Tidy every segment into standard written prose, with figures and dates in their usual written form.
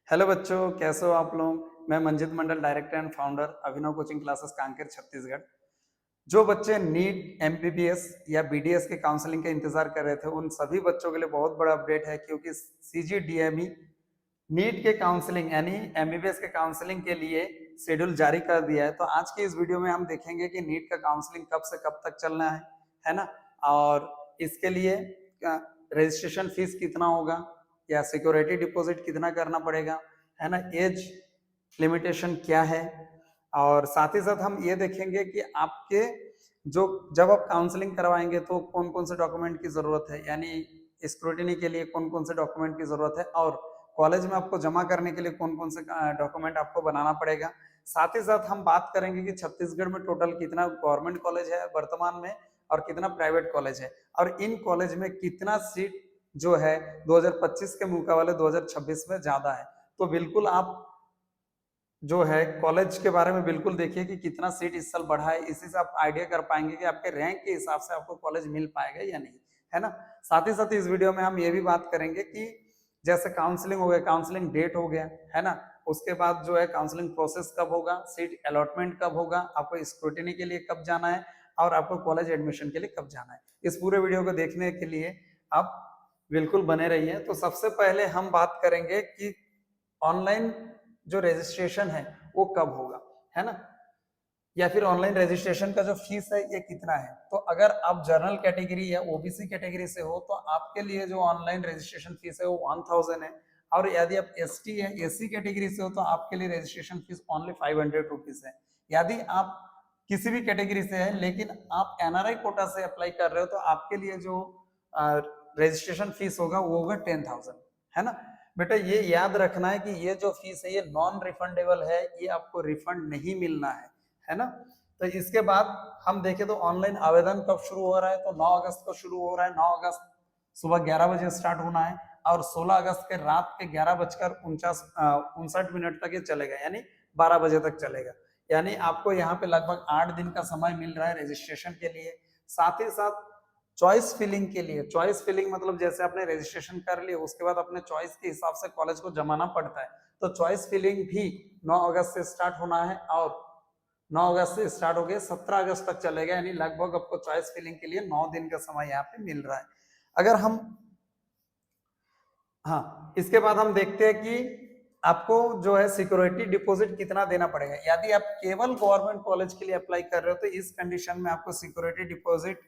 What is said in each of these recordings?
Hello बच्चों, कैसे हो आप लोग। मैं Manjit Mandal, director and founder Abhinav coaching classes Kanker Chhattisgarh. जो बच्चे नीट, एमबीबीएस या बीडीएस के काउंसलिंग का इंतजार कर रहे थे, उन सभी बच्चों के लिए बहुत बड़ा अपडेट है, क्योंकि सीजीडीएमई नीट के काउंसलिंग यानी एमबीबीएस के काउंसलिंग के लिए शेड्यूल जारी कर दिया है। तो आज की इस वीडियो में हम देखेंगे कि नीट का काउंसलिंग कब से कब तक चलना है ना। और इसके लिए रजिस्ट्रेशन फीस कितना होगा या सिक्योरिटी डिपॉजिट कितना करना पड़ेगा, है ना। एज लिमिटेशन क्या है, और साथ ही साथ हम ये देखेंगे कि आपके जो जब आप काउंसलिंग करवाएंगे तो कौन कौन से डॉक्यूमेंट की जरूरत है, यानी स्क्रूटिनी के लिए कौन कौन से डॉक्यूमेंट की जरूरत है, और कॉलेज में आपको जमा करने के लिए कौन कौन से डॉक्यूमेंट आपको बनाना पड़ेगा। साथ ही साथ हम बात करेंगे कि छत्तीसगढ़ में टोटल कितना गवर्नमेंट कॉलेज है वर्तमान में और कितना प्राइवेट कॉलेज है, और इन कॉलेज में कितना सीट जो है 2025 के मुकाबले 2026 में ज्यादा है। तो बिल्कुल आप जो है कॉलेज के बारे में बिल्कुल देखिए कि कितना सीट इस साल बढ़ा है, इसी से आप आइडिया कर पाएंगे कि आपके रैंक के हिसाब से आपको कॉलेज मिल पाएगा या नहीं, है ना। साथ ही साथ इस वीडियो में हम ये भी बात करेंगे कि जैसे काउंसलिंग हो गया, काउंसलिंग डेट हो गया, है ना। उसके बाद जो है काउंसलिंग प्रोसेस कब होगा, सीट अलॉटमेंट कब होगा, आपको स्क्रूटिनी के लिए कब जाना है, और आपको कॉलेज एडमिशन के लिए कब जाना है। इस पूरे वीडियो को देखने के लिए आप बिल्कुल बने रहिए। तो सबसे पहले हम बात करेंगे कि ऑनलाइन जो रजिस्ट्रेशन है वो कब होगा, है ना, या फिर ऑनलाइन रजिस्ट्रेशन का जो फीस है ये कितना है। तो अगर आप जनरल कैटेगरी या ओबीसी कैटेगरी से हो तो आपके लिए जो ऑनलाइन रजिस्ट्रेशन फीस है वो 1000 है, और यदि आप एसटी या एससी कैटेगरी से हो तो आपके लिए रजिस्ट्रेशन फीस ओनली 500 रुपीज है। यदि आप किसी भी कैटेगरी से है लेकिन आप एनआरआई कोटा से अप्लाई कर रहे हो तो आपके लिए जो रजिस्ट्रेशन फीस होगा वो होगा 10,000, है ना। बेटा ये याद रखना है कि ये जो फीस है ये नॉन रिफंडेबल है, ये आपको रिफंड नहीं मिलना है ना। तो इसके बाद हम देखें तो ऑनलाइन आवेदन कब शुरू हो रहा है, तो 9 अगस्त को शुरू हो रहा है। 9 अगस्त सुबह 11 बजे स्टार्ट होना है और 16 अगस्त के रात के 11:59 तक ये चलेगा, यानी 12 बजे तक चलेगा। यानी आपको यहाँ पे लगभग 8 दिन का समय मिल रहा है रजिस्ट्रेशन के लिए। साथ ही साथ चॉइस फिलिंग के लिए, चॉइस फिलिंग मतलब जैसे आपने रजिस्ट्रेशन कर लिया उसके बाद अपने चॉइस के हिसाब से कॉलेज को जमाना पड़ता है, तो चॉइस फिलिंग भी 9 अगस्त से स्टार्ट होना है, और 9 अगस्त से स्टार्ट हो गया 17 अगस्त तक चलेगा, यानी लगभग आपको चॉइस फिलिंग के लिए 9 दिन का समय यहाँ पे मिल रहा है। अगर हम हाँ, इसके बाद हम देखते हैं कि आपको जो है सिक्योरिटी डिपॉजिट कितना देना पड़ेगा। यदि आप केवल गवर्नमेंट कॉलेज के लिए अप्लाई कर रहे हो तो इस कंडीशन में आपको सिक्योरिटी डिपॉजिट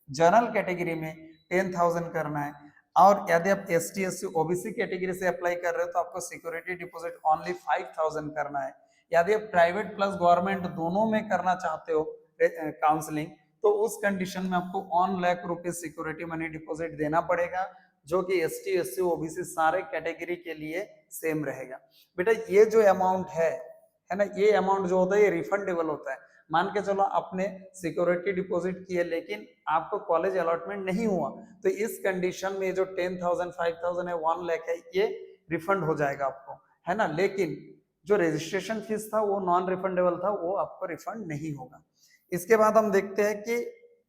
जनरल कैटेगरी में 10,000 करना है, और यदि आप एसटी एससी ओबीसी कैटेगरी से अप्लाई कर रहे हो तो आपको सिक्योरिटी डिपॉजिट ओनली 5,000 करना है। यदि आप प्राइवेट प्लस गवर्नमेंट दोनों में करना चाहते हो काउंसलिंग, तो उस कंडीशन में आपको 1,00,000 रुपीज सिक्योरिटी मनी डिपॉजिट देना पड़ेगा, जो कि एसटी एससी ओबीसी सारे कैटेगरी के लिए सेम रहेगा। बेटा ये जो अमाउंट है ना, ये अमाउंट जो होता है ये रिफंडेबल होता है। मान के चलो आपने सिक्योरिटी डिपॉजिट किए लेकिन आपको कॉलेज अलॉटमेंट नहीं हुआ, तो इस कंडीशन में जो 10,000 5,000 है 1,00,000 है, ये रिफंड हो जाएगा आपको, है ना। लेकिन जो रजिस्ट्रेशन फीस था वो नॉन रिफंडेबल था, वो आपको रिफंड नहीं होगा। इसके बाद हम देखते हैं कि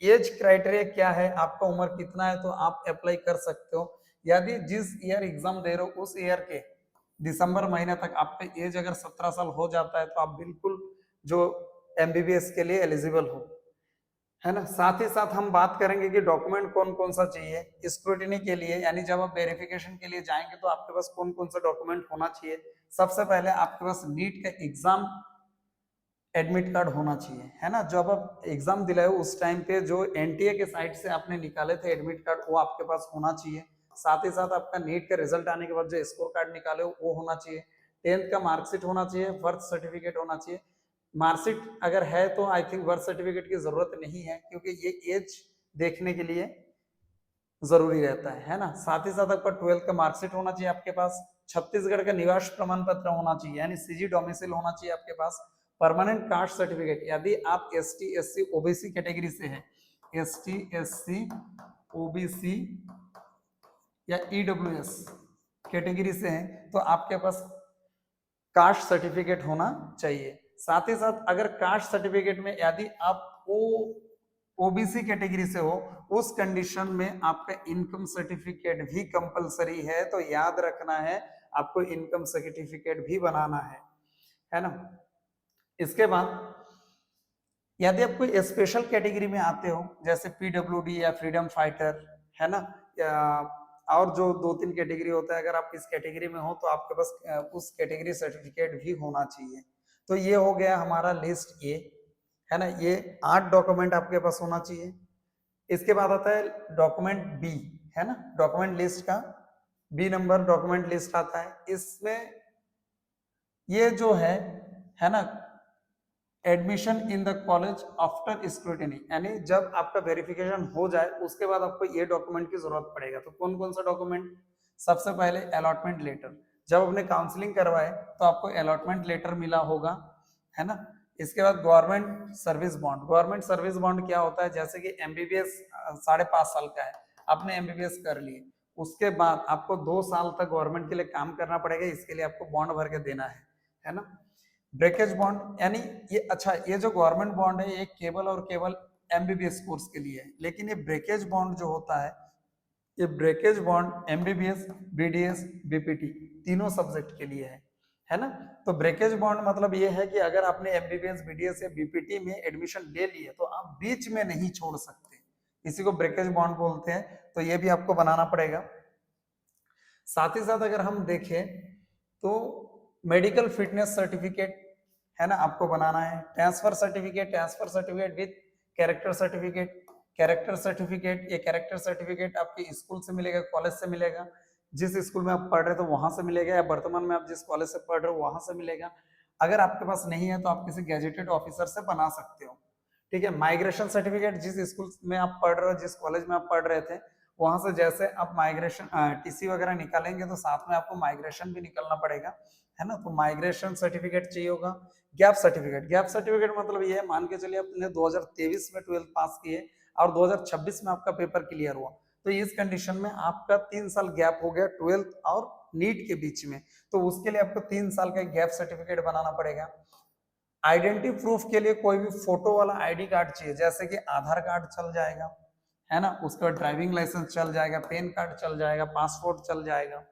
एज क्राइटेरिया क्या है, आपका उम्र कितना है तो आप अप्लाई कर सकते हो। यदि जिस ईयर एग्जाम दे रहे हो उस ईयर के दिसंबर महीने तक आपका एज अगर 17 साल हो जाता है तो आप बिल्कुल जो एमबीबीएस के लिए एलिजिबल हो, है ना। साथ ही साथ हम बात करेंगे कि डॉक्यूमेंट कौन कौन सा चाहिए स्क्रूटिनी के लिए, यानी जब आप वेरिफिकेशन के लिए जाएंगे तो आपके पास कौन कौन सा डॉक्यूमेंट होना चाहिए। सबसे पहले आपके पास नीट का एग्जाम एडमिट कार्ड होना चाहिए, है ना। जब आप एग्जाम दिलाए उस टाइम पे जो एनटीए के साइट से आपने निकाले थे एडमिट कार्ड वो आपके पास होना चाहिए। साथ ही साथ आपका नीट का रिजल्ट आने के बाद जो स्कोर कार्ड निकाले वो होना चाहिए। 10th का मार्कशीट होना चाहिए, बर्थ सर्टिफिकेट होना चाहिए। मार्कशीट अगर है तो आई थिंक बर्थ सर्टिफिकेट की जरूरत नहीं है, क्योंकि ये एज देखने के लिए जरूरी रहता है ना। साथ ही साथ आपका 12th का मार्कशीट होना चाहिए आपके पास। छत्तीसगढ़ का निवास प्रमाण पत्र होना चाहिए, यानी सीजी डोमिसाइल होना चाहिए आपके पास। परमानेंट कास्ट सर्टिफिकेट, यदि आप एसटी एससी ओबीसी कैटेगरी से हैं, एसटी एससी ओबीसी या ईडब्ल्यूएस कैटेगरी से हैं तो आपके पास कास्ट सर्टिफिकेट होना चाहिए। साथ ही साथ अगर कास्ट सर्टिफिकेट में यदि आप ओबीसी कैटेगरी से हो उस कंडीशन में आपका इनकम सर्टिफिकेट भी कंपलसरी है। तो याद रखना है आपको इनकम सर्टिफिकेट भी बनाना है ना। इसके बाद यदि आप कोई स्पेशल कैटेगरी में आते हो जैसे पीडब्ल्यूडी या फ्रीडम फाइटर, है ना, या और जो 2-3 कैटेगरी होता है, अगर आप इस कैटेगरी में हो तो आपके पास उस कैटेगरी सर्टिफिकेट भी होना चाहिए। तो ये हो गया हमारा लिस्ट ए, है ना, ये 8 डॉक्यूमेंट आपके पास होना चाहिए। इसके बाद आता है डॉक्यूमेंट बी, है ना, डॉक्यूमेंट लिस्ट का बी नंबर डॉक्यूमेंट लिस्ट आता है। इसमें ये जो है ना, admission in the college after scrutiny, यानी जब आपका वेरिफिकेशन हो जाए उसके बाद आपको ये डॉक्यूमेंट की जरूरत पड़ेगा। तो कौन कौन सा डॉक्यूमेंट? सबसे पहले अलॉटमेंट लेटर, जब आपने काउंसलिंग करवाए तो आपको अलॉटमेंट लेटर मिला होगा, है ना। इसके बाद government service bond, government service bond क्या होता है, जैसे कि एमबीबीएस 5.5 साल का है, आपने एमबीबीएस कर लिए, उसके बाद आपको 2 साल तक गवर्नमेंट के लिए काम करना पड़ेगा, इसके लिए आपको बॉन्ड भर के देना है ना। ब्रेकेज बॉन्ड, यानी ये अच्छा, ये जो गवर्नमेंट बॉन्ड है ये केवल और केवल एमबीबीएस कोर्स के लिए है, लेकिन ये ब्रेकेज बॉन्ड जो होता है, ये breakage bond MBBS, BDS, BPT तीनों सब्जेक्ट के लिए है ना। तो ब्रेकेज बॉन्ड मतलब ये है कि अगर आपने एमबीबीएस, बीडीएस या बीपीटी में एडमिशन ले लिए तो आप बीच में नहीं छोड़ सकते, इसी को ब्रेकेज बॉन्ड बोलते हैं। तो ये भी आपको बनाना पड़ेगा। साथ ही साथ अगर हम देखें तो मेडिकल फिटनेस सर्टिफिकेट, है ना, आपको बनाना है। Transfer certificate with character certificate, character certificate, ये कैरेक्टर सर्टिफिकेट आपके स्कूल से मिलेगा, कॉलेज से मिलेगा, जिस स्कूल में आप पढ़ रहे हो तो वहां से मिलेगा, या वर्तमान में आप जिस कॉलेज से पढ़ रहे हो वहां से मिलेगा। अगर आपके पास नहीं है तो आप किसी गैजेटेड ऑफिसर से बना सकते हो, ठीक है। माइग्रेशन सर्टिफिकेट, जिस स्कूल में आप पढ़ रहे हो, जिस कॉलेज में आप पढ़ रहे थे, वहां से जैसे आप माइग्रेशन टीसी वगैरह निकालेंगे तो साथ में आपको माइग्रेशन भी निकलना पड़ेगा, है ना। तो माइग्रेशन सर्टिफिकेट चाहिए होगा। गैप सर्टिफिकेट, गैप सर्टिफिकेट मतलब ये है, मान के चलिए आपने 2023 में 12th पास किए और 2026 में आपका पेपर क्लियर हुआ, तो इस कंडीशन में आपका 3 साल गैप हो गया 12th और नीट के बीच में, तो उसके लिए आपको 3 साल का गैप सर्टिफिकेट बनाना पड़ेगा। आइडेंटिटी प्रूफ के लिए कोई भी फोटो वाला आईडी कार्ड चाहिए, जैसे कि आधार कार्ड चल जाएगा, है ना, उसके बाद ड्राइविंग लाइसेंस चल जाएगा, पैन कार्ड चल जाएगा, पासपोर्ट चल जाएगा।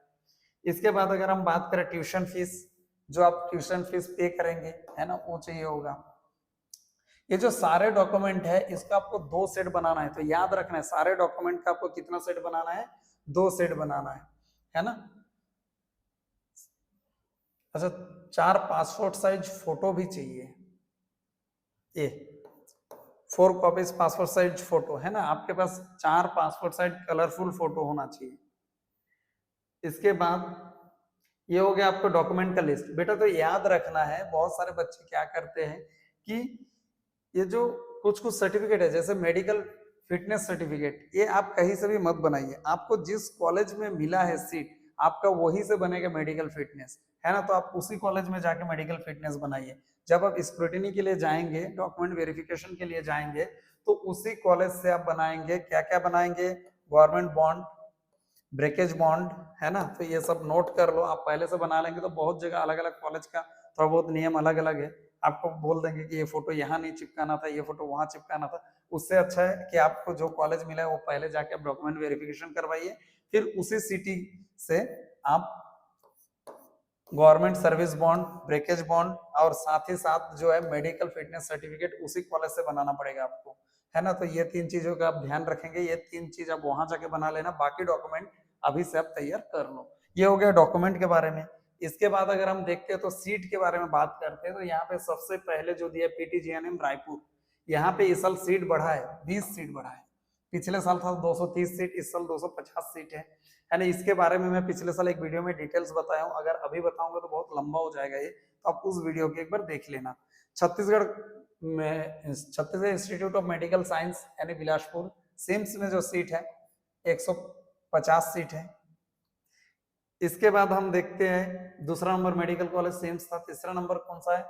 इसके बाद अगर हम बात करें ट्यूशन फीस, जो आप ट्यूशन फीस पे करेंगे, है ना, वो चाहिए होगा। ये जो सारे डॉक्यूमेंट है इसका आपको 2 सेट बनाना है, तो याद रखना है सारे डॉक्यूमेंट का आपको कितना सेट बनाना है, 2 सेट बनाना है ना। अच्छा, 4 पासपोर्ट साइज फोटो भी चाहिए, ये 4 कॉपीज पासपोर्ट साइज फोटो, है ना, आपके पास 4 पासपोर्ट साइज कलरफुल फोटो होना चाहिए। इसके बाद ये हो गया आपको डॉक्यूमेंट का लिस्ट। बेटा तो याद रखना है, बहुत सारे बच्चे क्या करते हैं कि ये जो कुछ कुछ सर्टिफिकेट है, जैसे मेडिकल फिटनेस सर्टिफिकेट, ये आप कहीं से भी मत बनाइए, आपको जिस कॉलेज में मिला है सीट आपका वही से बनेगा मेडिकल फिटनेस, है ना। तो आप उसी कॉलेज में जाके मेडिकल फिटनेस बनाइए। जब आप स्क्रूटिनी के लिए जाएंगे, डॉक्यूमेंट वेरिफिकेशन के लिए जाएंगे, तो उसी कॉलेज से आप बनाएंगे। क्या क्या बनाएंगे? गवर्नमेंट बॉन्ड, ब्रेकेज बॉन्ड, है ना। तो ये सब नोट कर लो, आप पहले से बना लेंगे तो बहुत जगह अलग अलग कॉलेज का थोड़ा बहुत नियम अलग अलग है, आपको बोल देंगे कि ये फोटो यहाँ नहीं चिपकाना था, ये फोटो वहां चिपकाना था। उससे अच्छा है कि आपको जो कॉलेज मिला है वो पहले जाके आप डॉक्यूमेंट वेरिफिकेशन करवाइए, फिर उसी सिटी से आप government service bond, breakage bond और साथ ही साथ जो है मेडिकल फिटनेस सर्टिफिकेट उसी कॉलेज से बनाना पड़ेगा आपको, है ना। तो ये 3 चीजों का आप ध्यान रखेंगे, ये 3 चीज आप वहां जाके बना लेना, बाकी डॉक्यूमेंट अभी से आप तैयार कर लो। ये हो गया डॉक्यूमेंट के बारे में। इसके बाद अगर हम देखते हैं तो सीट के बारे में बात करते हैं, तो यहाँ पे सबसे पहले जो दिया पीटीजीएनएम रायपुर, यहाँ पे इस साल सीट बढ़ा है, 20 सीट बढ़ा है। पिछले साल था 230 सीट, इस साल 250 सीट है ना। इसके बारे में मैं पिछले साल एक वीडियो में डिटेल्स बताया हूँ, अगर अभी बताऊंगा तो बहुत लंबा हो जाएगा ये, तो आप उस वीडियो की एक बार देख लेना। छत्तीसगढ़ में Chhattisgarh institute of medical science यानी बिलासपुर सिम्स में जो सीट है 150 सीट है। इसके बाद हम देखते हैं दूसरा नंबर मेडिकल कॉलेज सिम्स था, तीसरा नंबर कौन सा है?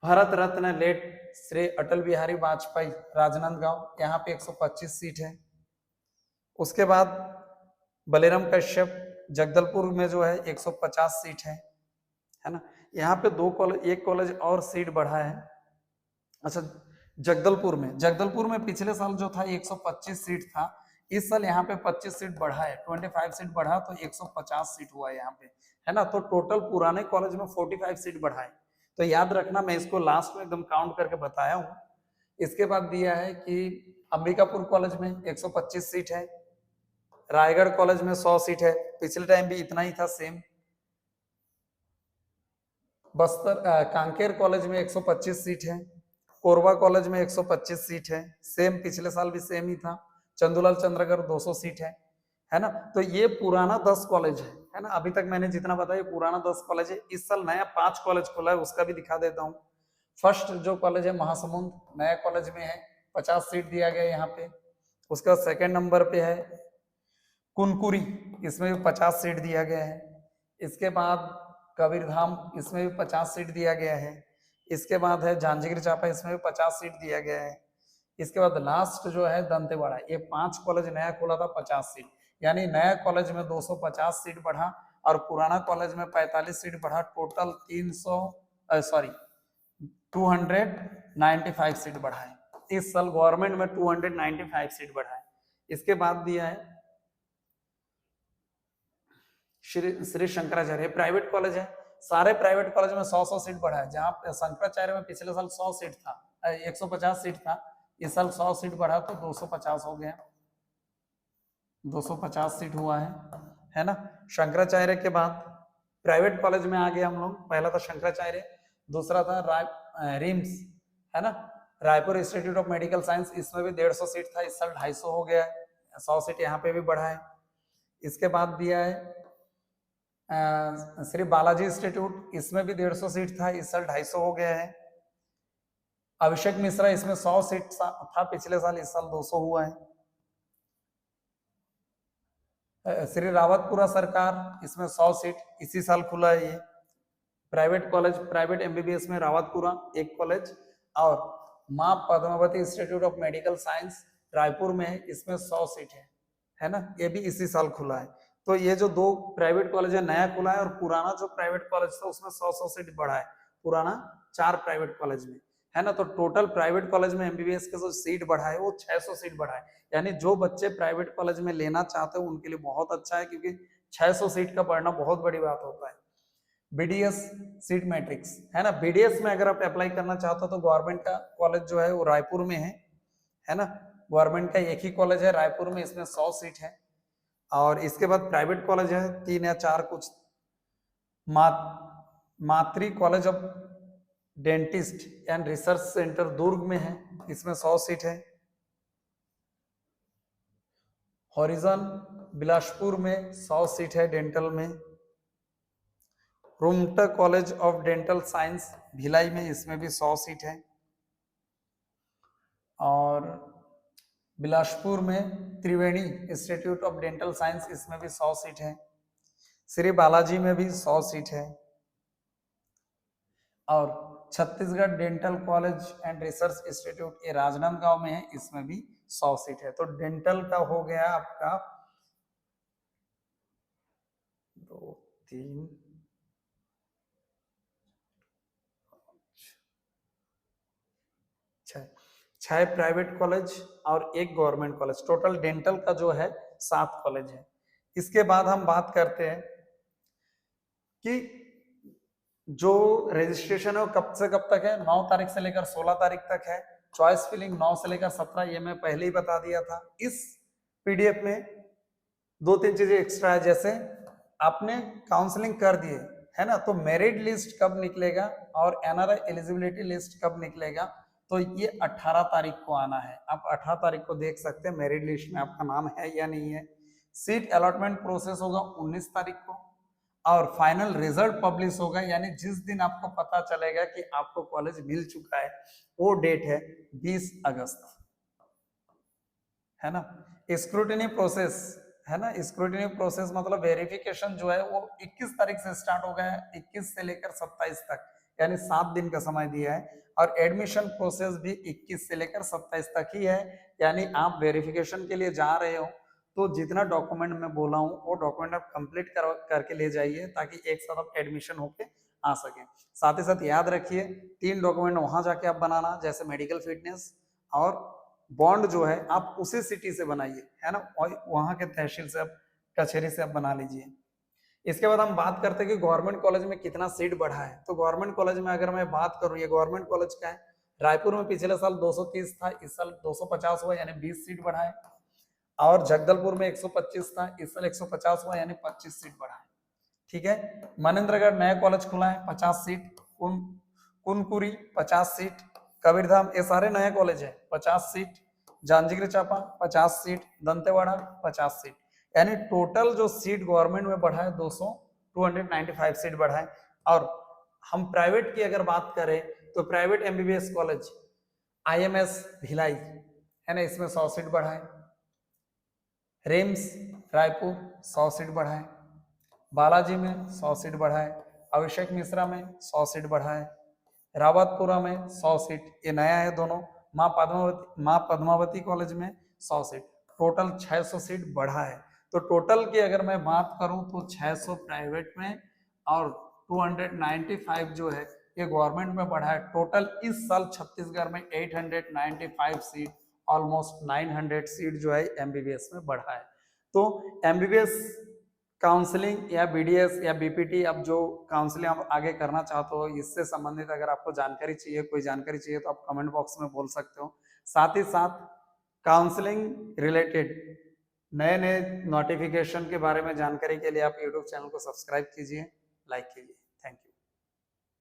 भारत रत्न लेट श्री अटल बिहारी वाजपेयी राजनांदगांव, यहाँ पे 125 सीट है। उसके बाद बलेराम कश्यप जगदलपुर में जो है 150 सीट है ना। यहाँ पे 2 कॉलेज, एक कॉलेज और सीट बढ़ा है। अच्छा, जगदलपुर में पिछले साल जो था 125 सीट था, इस साल यहाँ पे 25 सीट बढ़ा है, 25 सीट बढ़ा तो 150 सीट हुआ है यहाँ पे, है ना। तो टोटल पुराने कॉलेज में 45 सीट बढ़ा है। तो याद रखना, मैं इसको लास्ट में एकदम काउंट करके बताया हूँ। इसके बाद दिया है कि अंबिकापुर कॉलेज में 125 सीट है, रायगढ़ कॉलेज में 100 सीट है, पिछले टाइम भी इतना ही था सेम। बस्तर कांकेर कॉलेज में 125 सीट है, कोरबा कॉलेज में 125 सीट है, सेम पिछले साल भी सेम ही था। चंदूलाल चंद्रगढ़ 200 सीट है ना। तो ये पुराना 10 कॉलेज है ना। अभी तक मैंने जितना बताया पुराना 10 कॉलेज है। इस साल नया 5 कॉलेज खुला है, उसका भी दिखा देता हूँ। फर्स्ट जो कॉलेज है महासमुंद, नया कॉलेज में है, 50 सीट दिया गया यहाँ पे। उसका सेकंड नंबर पे है कुनकुरी, इसमें भी 50 सीट दिया गया है। इसके बाद कबीरधाम, इसमें भी 50 सीट दिया गया है। इसके बाद है जांजगीर चांपा, इसमें भी 50 सीट दिया गया है। इसके बाद लास्ट जो है दंतेवाड़ा, ये 5 कॉलेज नया खोला था, 50 सीट। यानी नया कॉलेज में 250 सीट बढ़ा और पुराना कॉलेज में 45 सीट बढ़ा। टोटल 295 सीट बढ़ा है। इस साल गवर्नमेंट में 295 सीट बढ़ा है। इसके बाद दिया है श्री शंकराचार्य, प्राइवेट कॉलेज है। सारे प्राइवेट कॉलेज में 100 सीट बढ़ा है। जहां शंकराचार्य में पिछले साल 100 सीट था, 150 सीट था, इस साल 100 सीट बढ़ा तो 250 हो गया, 250 सीट हुआ है ना। शंकराचार्य के बाद प्राइवेट कॉलेज में आ गए हम लोग। पहला था शंकराचार्य, दूसरा था रिम्स, है ना, Raipur institute of medical science, इसमें भी 150 सीट था, इस साल 250 हो गया है, 100 सीट यहाँ पे भी बढ़ा है। इसके बाद दिया है श्री बालाजी इंस्टीट्यूट, इसमें भी 150 सीट था, इस साल 250 हो गया है। अभिषेक मिश्रा, इसमें 100 सीट था पिछले साल, इस साल 200 हुआ है। श्री रावतपुरा सरकार, इसमें 100 सीट, इसी साल खुला है ये। प्राइवेट कॉलेज, प्राइवेट एमबीबीएस में रावतपुरा एक कॉलेज, और मां Padmavati institute of medical science Raipur में है, इसमें 100 सीट है ना, ये भी इसी साल खुला है। तो ये जो 2 प्राइवेट कॉलेज है नया खुला है, और पुराना जो प्राइवेट कॉलेज था उसमें 100 सीट बढ़ा है, पुराना 4 प्राइवेट कॉलेज में, है ना। तो टोटल प्राइवेट कॉलेज में एमबीबीएस का जो सीट बढ़ा है वो 600 सीट बढ़ा है। यानी जो बच्चे प्राइवेट कॉलेज में लेना चाहते हैं उनके लिए बहुत अच्छा है, क्योंकि 600 सीट का बढ़ना बहुत बड़ी बात होता है। बीडीएस सीट मैट्रिक्स, है ना, बीडीएस में अगर आप अप्लाई करना चाहते हो तो गवर्नमेंट का कॉलेज जो है वो रायपुर में है ना। गवर्नमेंट का एक ही कॉलेज है रायपुर में, इसमें 100 सीट है। और इसके बाद प्राइवेट कॉलेज है 3 या 4 कुछ। Matri college of dentist and research centre Durg में है, इसमें 100 सीट है। हॉरिजन बिलासपुर में 100 सीट है डेंटल में। Rungta college of dental science Bhilai में, इसमें भी 100 सीट है। और बिलासपुर में Triveni institute of dental science, इसमें भी 100 सीट है। श्री बालाजी में भी 100 सीट है। और Chhattisgarh dental college and research institute, ये राजनांदगांव में है, इसमें भी 100 सीट है। तो डेंटल का हो गया आपका 2 3 6 प्राइवेट कॉलेज और 1 गवर्नमेंट कॉलेज, टोटल डेंटल का जो है 7 कॉलेज है। इसके बाद हम बात करते हैं कि जो रजिस्ट्रेशन है वो कब से कब तक है। 9 तारीख से लेकर 16 तारीख तक है। चॉइस फिलिंग 9 से लेकर 17, ये मैं पहले ही बता दिया था। इस पीडीएफ में 2-3 चीजें एक्स्ट्रा है, जैसे आपने काउंसलिंग कर दिए है ना, तो मेरिट लिस्ट कब निकलेगा और एनआरआई एलिजिबिलिटी लिस्ट कब निकलेगा, तो ये 18 तारीख को आना है। आप 18 तारीख को देख सकते हैं मेरिट लिस्ट में आपका नाम है या नहीं है। सीट अलॉटमेंट प्रोसेस होगा 19 तारीख को, और फाइनल रिजल्ट पब्लिश होगा, यानी जिस दिन आपको पता चलेगा कि आपको कॉलेज मिल चुका है, वो डेट है 20 अगस्त, है ना। स्क्रूटिनी प्रोसेस, है ना, स्क्रूटिनी प्रोसेस मतलब वेरिफिकेशन जो है वो 21 तारीख से स्टार्ट हो गया है, 21 से लेकर 27 तक, यानी 7 दिन का समय दिया है। और एडमिशन प्रोसेस भी 21 से लेकर 27 तक ही है, यानी आप वेरिफिकेशन के लिए जा रहे हो तो जितना डॉक्यूमेंट मैं बोला हूँ वो डॉक्यूमेंट आप कंप्लीट करके ले जाइए, ताकि एक साथ आप एडमिशन होके आ सके। साथ ही साथ याद रखिए 3 डॉक्यूमेंट वहां जाके आप बनाना, जैसे मेडिकल फिटनेस और बॉन्ड जो है आप उसी सिटी से बनाइए, है ना, वहां के तहसील से आप, कचहरी से आप बना लीजिए। इसके बाद हम बात करते हैं कि गवर्नमेंट कॉलेज में कितना सीट बढ़ा है। तो गवर्नमेंट कॉलेज में अगर मैं बात करूं, ये गवर्नमेंट कॉलेज का है, रायपुर में पिछले साल 230 था, इस साल 250 हुआ, यानी 20 सीट बढ़ा है। और जगदलपुर में 125 था, इस साल 150 हुआ, यानी 25 सीट बढ़ा है। ठीक है। मनेन्द्रगढ़ नया कॉलेज खुला है, 50 सीट। कुनकुरी 50 सीट। कबीरधाम, ये सारे नए कॉलेज है, 50 seat. Janjgir Champa 50 seat. Dantewada 50 seat. यानी टोटल जो सीट गवर्नमेंट में बढ़ा है 295 सीट बढ़ा है। और हम प्राइवेट की अगर बात करें तो private MBBS college IMS Bhilai है ना, इसमें 100 सीट बढ़ा है। रिम्स रायपुर 100 सीट बढ़ा है। बालाजी में 100 सीट बढ़ा है। अभिषेक मिश्रा में 100 सीट बढ़ा है। रावतपुरा में 100 सीट, ये नया है दोनों। माँ पद्मावती कॉलेज में 100 सीट, टोटल 600 सीट बढ़ा है। तो टोटल की अगर मैं बात करूं तो 600 प्राइवेट में और 295 जो है ये गवर्नमेंट में बढ़ा है। टोटल इस साल छत्तीसगढ़ में 895 सीट, ऑलमोस्ट 900 सीट जो है एमबीबीएस में बढ़ा है। तो एमबीबीएस काउंसलिंग या बीडीएस या बीपीटी, अब जो काउंसलिंग आप आगे करना चाहते हो, इससे संबंधित अगर आपको जानकारी चाहिए, कोई जानकारी चाहिए, तो आप कमेंट बॉक्स में बोल सकते हो। साथ ही साथ काउंसलिंग रिलेटेड नए नए नोटिफिकेशन के बारे में जानकारी के लिए आप यूट्यूब चैनल को सब्सक्राइब कीजिए, लाइक कीजिए।